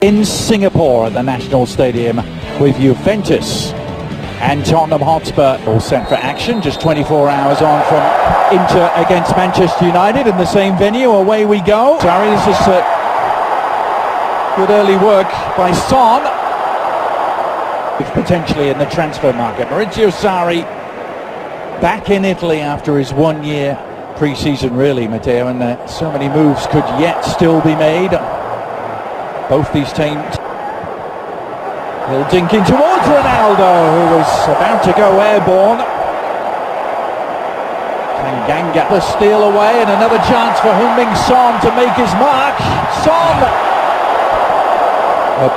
In Singapore at the National Stadium with Juventus and Tottenham Hotspur all set for action, just 24 hours on from Inter against Manchester United in the same venue. Away we go. Sorry, this is good early work by Son, potentially in the transfer market. Maurizio Sarri back in Italy after his 1 year pre-season, really, Matteo, and so many moves could yet still be made. Both these teams. He'll dink in towards Ronaldo, who was about to go airborne. Tanganga the steal away, and another chance for Heung-min Son to make his mark. Son!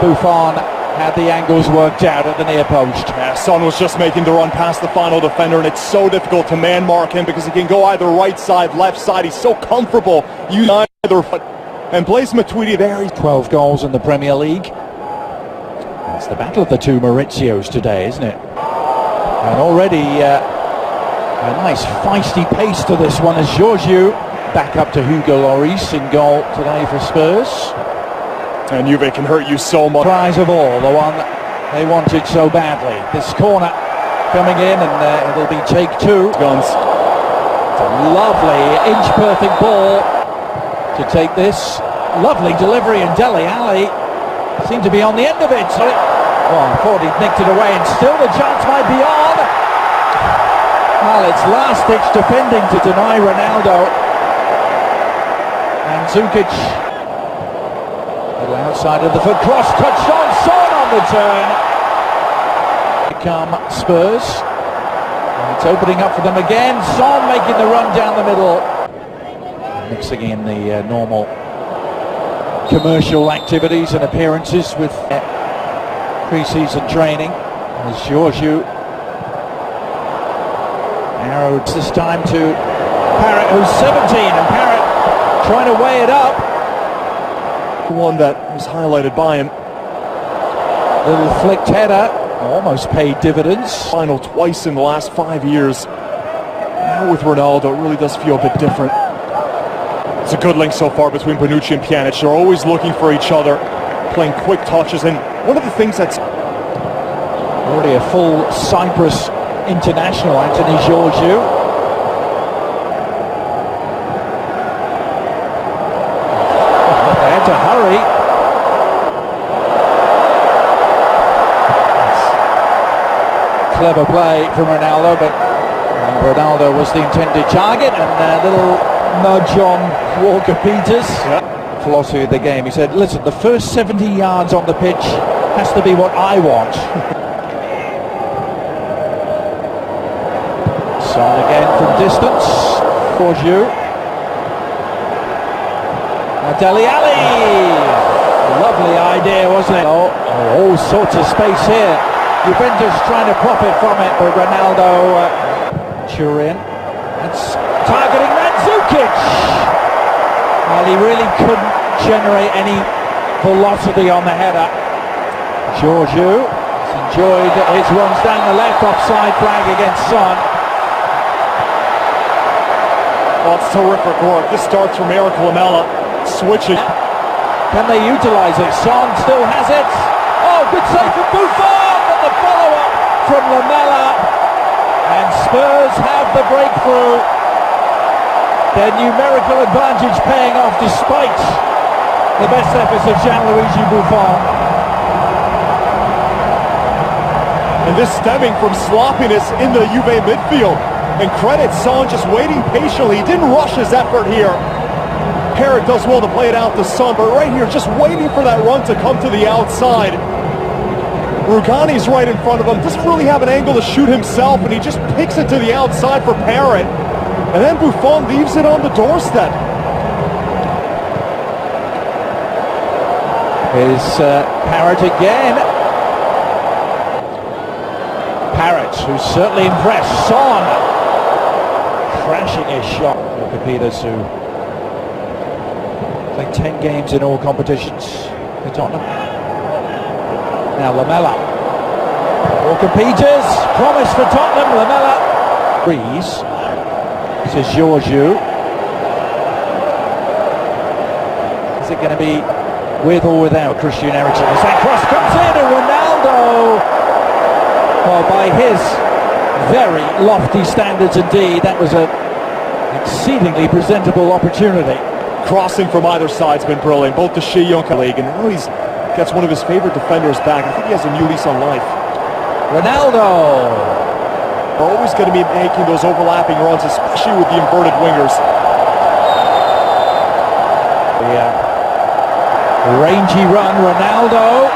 Buffon had the angles worked out at the near post. Yeah, Son was just making the run past the final defender, and it's so difficult to man mark him because he can go either right side, left side. He's so comfortable using either foot. And Blaise Matuidi there. He's 12 goals in the Premier League. It's the battle of the two Maurizios today, isn't it? And already a nice feisty pace to this one as Georgiou back up to Hugo Lloris in goal today for Spurs. And Juve can hurt you so much. Prize of all, the one they wanted so badly. This corner coming in, and it'll be take two. Guns. It's a lovely inch-perfect ball to take this. Lovely delivery, and Dele Alli seemed to be on the end of it. So I thought he'd nicked it away, and still the chance might be on. Well, it's last-ditch defending to deny Ronaldo. And Zukic, little outside of the foot, cross touched on, Son on the turn. Here come Spurs. And it's opening up for them again. Son making the run down the middle. Mixing in the normal commercial activities and appearances with pre-season training. As Georgiou arrowed this time to Parrott, who's 17, and Parrott trying to weigh it up. One that was highlighted by him. Little flicked header, almost paid dividends. Final twice in the last 5 years. Now with Ronaldo, it really does feel a bit different. It's a good link so far between Bonucci and Pjanic. They're always looking for each other, playing quick touches, and one of the things that's already a full Cyprus international, Anthony Georgiou. They had to hurry. Clever play from Ronaldo, but Ronaldo was the intended target, and a little nudge on Walker Peters. Yep. Philosophy of the game. He said, listen, the first 70 yards on the pitch has to be what I want. Son again from distance for Georgiou. Dele Alli! Lovely idea, wasn't it? Oh, all sorts of space here. Juventus trying to profit from it, but Ronaldo Turin. That's targeting Mandzukic. Well, he really couldn't generate any velocity on the header. Georgiou has enjoyed his runs down the left, offside flag against Son. Well, it's terrific work. This starts from Eric Lamela, switching. Can they utilize it? Son still has it. Oh, good save from Buffon, and the follow-up from Lamela. And Spurs have the breakthrough. Their numerical advantage paying off despite the best efforts of Gianluigi Buffon. And this stemming from sloppiness in the Juve midfield. And credit Son just waiting patiently. He didn't rush his effort here. Parrott does well to play it out to Son, but right here just waiting for that run to come to the outside. Rugani's right in front of him, doesn't really have an angle to shoot himself, and he just picks it to the outside for Parrott. And then Buffon leaves it on the doorstep. Here's Parrott again. Parrott, who's certainly impressed. Son crashing his shot. Look at Peters, who played 10 games in all competitions for Tottenham. Now Lamela. Walker Peters, promise for Tottenham. Lamela. Breeze. This is Georgiou. Is it going to be with or without Christian Eriksen. As that cross comes in, and Ronaldo, well, by his very lofty standards indeed, that was an exceedingly presentable opportunity. Crossing from either side's been brilliant. Both the Young league, and now he's gets one of his favorite defenders back. I think he has a new lease on life. Ronaldo. They're always going to be making those overlapping runs, especially with the inverted wingers. The rangy run, Ronaldo.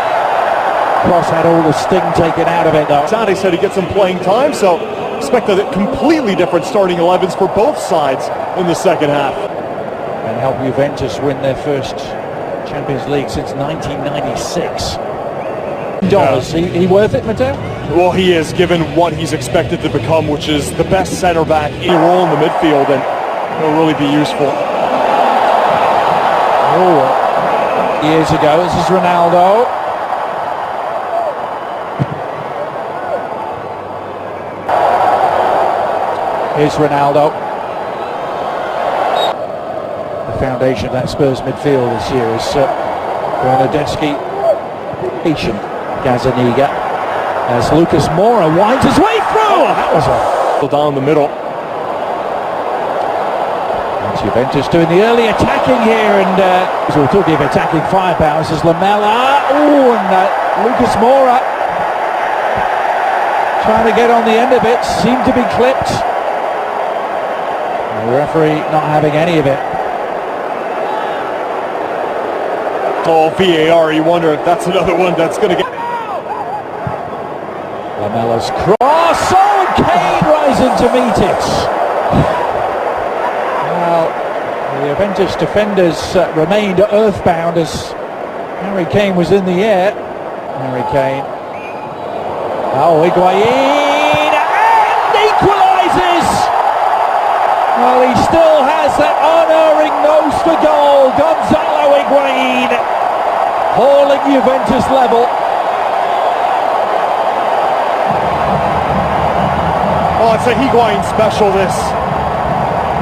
Cross had all the sting taken out of it though. Sade said he gets some playing time, so expect a completely different starting 11s for both sides in the second half. And help Juventus win their first Champions League since 1996. Dollars, he worth it, Matteo? Well, he is, given what he's expected to become, which is the best center back in a role in the midfield, and he'll really be useful. Oh, years ago, this is Ronaldo. Here's Ronaldo. The foundation of that Spurs midfield this year is Bernardeschi, Haitian, Gazzaniga, as Lucas Moura winds his way through. Oh, that was a down the middle. And Juventus doing the early attacking here, and so we're talking of attacking firepower. This is Lamela. Oh, and Lucas Moura trying to get on the end of it, seemed to be clipped. And the referee not having any of it. Oh, VAR, you wonder if that's another one that's going to get... Lamela's cross, oh, and Kane rising to meet it. Well, the Juventus defenders remained earthbound as Harry Kane was in the air. Harry Kane. Oh, Higuain, and equalises! Well, he still has that unerring nose for goal. Gonzalo Higuain, hauling Juventus level. Oh, it's a Higuain special, this.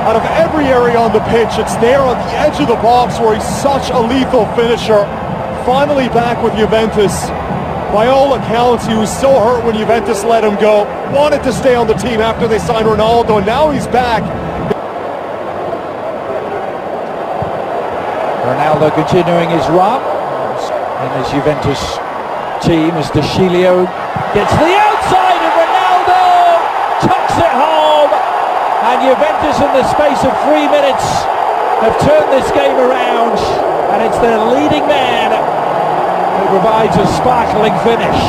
Out of every area on the pitch, it's there on the edge of the box where he's such a lethal finisher. Finally back with Juventus. By all accounts, he was so hurt when Juventus let him go. Wanted to stay on the team after they signed Ronaldo, and now he's back. Ronaldo continuing his run. And his Juventus team as De Sciglio gets to the outside, and Ronaldo tucks it home. And Juventus, in the space of 3 minutes, have turned this game around, and it's their leading man who provides a sparkling finish.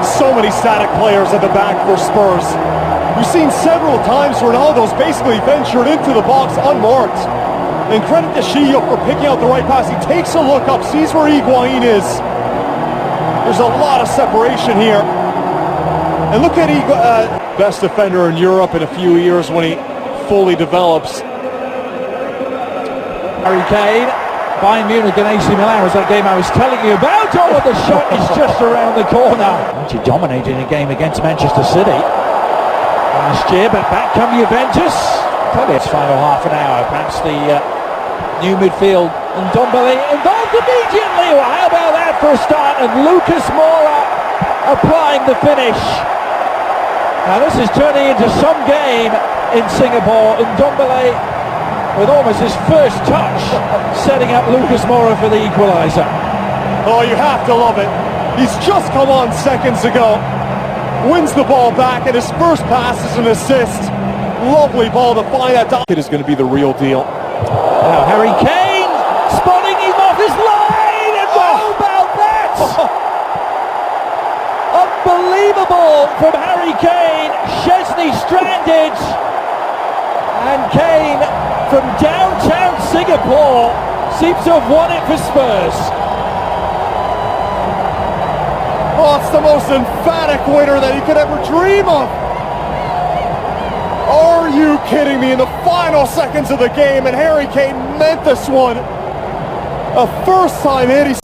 So many static players at the back for Spurs. We've seen several times Ronaldo's basically ventured into the box unmarked. And credit to Sciglio for picking out the right pass. He takes a look up, sees where Higuain is. There's a lot of separation here. And look at best defender in Europe in a few years when he fully develops. Harry Kane, Bayern Munich and AC Milan was that game I was telling you about. Oh, the shot is just around the corner. Actually dominating a game against Manchester City last year, but back come Juventus. Probably its final half an hour. Perhaps the new midfield and Ndombele involved immediately. Well, how about that for a start? And Lucas Moura applying the finish. Now this is turning into some game in Singapore. And Ndombele, with almost his first touch, setting up Lucas Moura for the equaliser. Oh, you have to love it. He's just come on seconds ago. Wins the ball back, and his first pass is an assist. Lovely ball to find that. It is going to be the real deal. Now Harry Kane spotting him off his line, and how about that? Unbelievable from Harry Kane. Chesney stranded, and Kane from downtown Singapore seems to have won it for Spurs. Oh, it's the most emphatic winner that he could ever dream of. Are you kidding me? In the final seconds of the game, and Harry Kane meant this one. A first-time hit.